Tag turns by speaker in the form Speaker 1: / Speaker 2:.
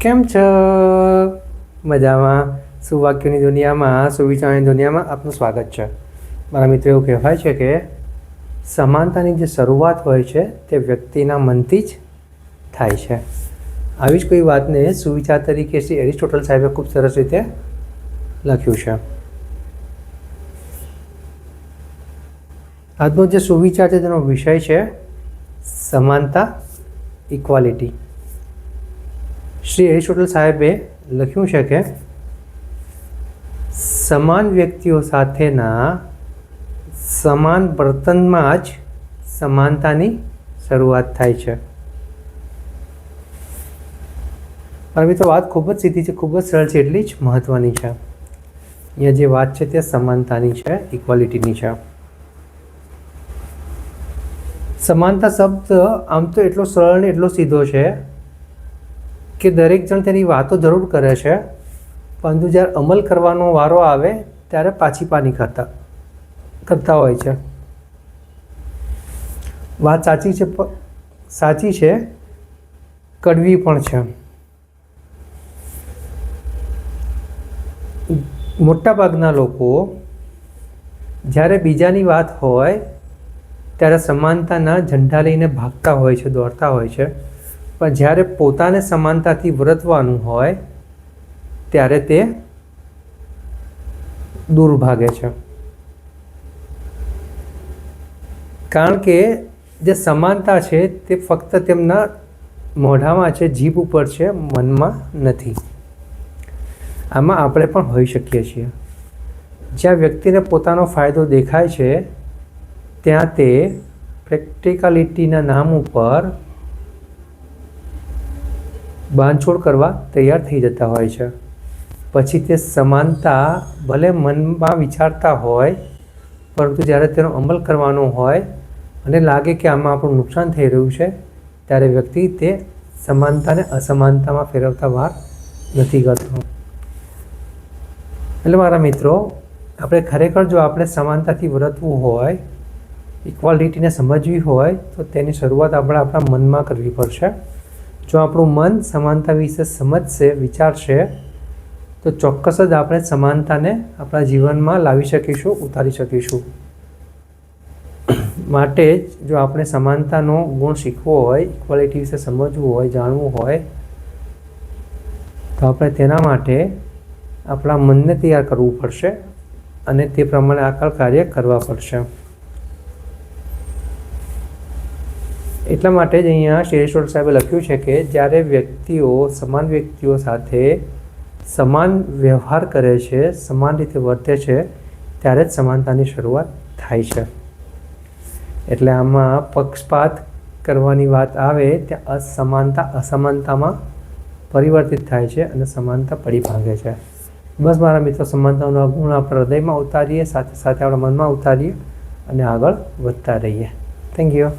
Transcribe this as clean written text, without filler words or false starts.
Speaker 1: કેમ છો? મજામાં? સુવાક્યોની દુનિયામાં, સુવિચારોની દુનિયામાં આપનું સ્વાગત છે. મારા મિત્રો, એવું કહેવાય છે કે સમાનતાની જે શરૂઆત હોય છે તે વ્યક્તિના મનથી જ થાય છે. આવી જ કોઈ વાતને સુવિચાર તરીકે શ્રી એરિસ્ટોટલ સાહેબે ખૂબ સરસ રીતે લખ્યું છે. આજનો જે સુવિચાર છે તેનો વિષય છે સમાનતા, ઇક્વાલિટી. શ્રી એરિસ્ટોટલ સાહેબે લખ્યું છે કે સમાન વ્યક્તિઓ સાથેના સમાન વર્તનમાં જ સમાનતાની શરૂઆત થાય છે. પણ મિત્રો, વાત ખૂબ જ સીધી છે, ખૂબ જ સરળ છે, એટલી જ મહત્ત્વની છે. અહીંયા જે વાત છે તે સમાનતાની છે, ઇક્વાલિટીની છે. સમાનતા શબ્દ આમ તો એટલો સરળ ને એટલો સીધો છે કે દરેક જણ તેની વાતો જરૂર કરે છે, પરંતુ જ્યારે અમલ કરવાનો વારો આવે ત્યારે પાછી પાની કરતા હોય છે. વાત સાચી છે, કડવી પણ છે. મોટાભાગના લોકો જ્યારે બીજાની વાત હોય ત્યારે સમાનતાના ઝંડા લઈને ભાગતા હોય છે, દોડતા હોય છે. પણ જ્યારે પોતાને સમાનતાથી વર્તવાનું હોય ત્યારે તે દૂર ભાગે છે. કારણ કે જે સમાનતા છે તે ફક્ત તેમના મોઢામાં છે, જીભ ઉપર છે, મનમાં નથી. આમાં આપણે પણ હોઈ શકીએ છીએ. જ્યાં વ્યક્તિને પોતાનો ફાયદો દેખાય છે ત્યાં તે પ્રેક્ટિકાલિટીના નામ ઉપર બાંધછોડ કરવા તૈયાર થઈ જતા હોય છે. પછી તે સમાનતા ભલે મનમાં વિચારતા હોય, પરંતુ જ્યારે તેનો અમલ કરવાનો હોય અને લાગે કે આમાં આપણું નુકસાન થઈ રહ્યું છે, ત્યારે વ્યક્તિ તે સમાનતાને અસમાનતામાં ફેરવતા વાર નથી કરતો. એટલે મારા મિત્રો, આપણે ખરેખર જો આપણે સમાનતાથી વર્તવું હોય, ઇક્વાલિટીને સમજવી હોય, તો તેની શરૂઆત આપણે આપણા મનમાં કરવી પડશે. જો આપણું મન સમાનતા વિશે સમજશે, વિચારશે, તો ચોક્કસ જ આપણે સમાનતાને આપણા જીવનમાં લાવી શકીશું, ઉતારી શકીશું. માટે જ જો આપણે સમાનતાનો ગુણ શીખવો હોય, ઇક્વાલિટી વિશે સમજવું હોય, જાણવું હોય, તો આપણે તેના માટે આપણા મનને તૈયાર કરવું પડશે અને તે પ્રમાણે આકર કાર્ય કરવા પડશે. એટલા માટે જ અહીંયા શ્રી એરિસ્ટોટલ સાહેબે લખ્યું છે કે જ્યારે સમાન વ્યક્તિઓ સાથે સમાન વ્યવહાર કરે છે, સમાન રીતે વર્તે છે, ત્યારે જ સમાનતાની શરૂઆત થાય છે. એટલે આમાં પક્ષપાત કરવાની વાત આવે ત્યાં અસમાનતામાં પરિવર્તિત થાય છે અને સમાનતા પડી ભાંગે છે. બસ મારા મિત્રો, સમાનતાનો ગુણ આપણે હૃદયમાં ઉતારીએ, સાથે સાથે આપણા મનમાં ઉતારીએ અને આગળ વધતા રહીએ. Thank you.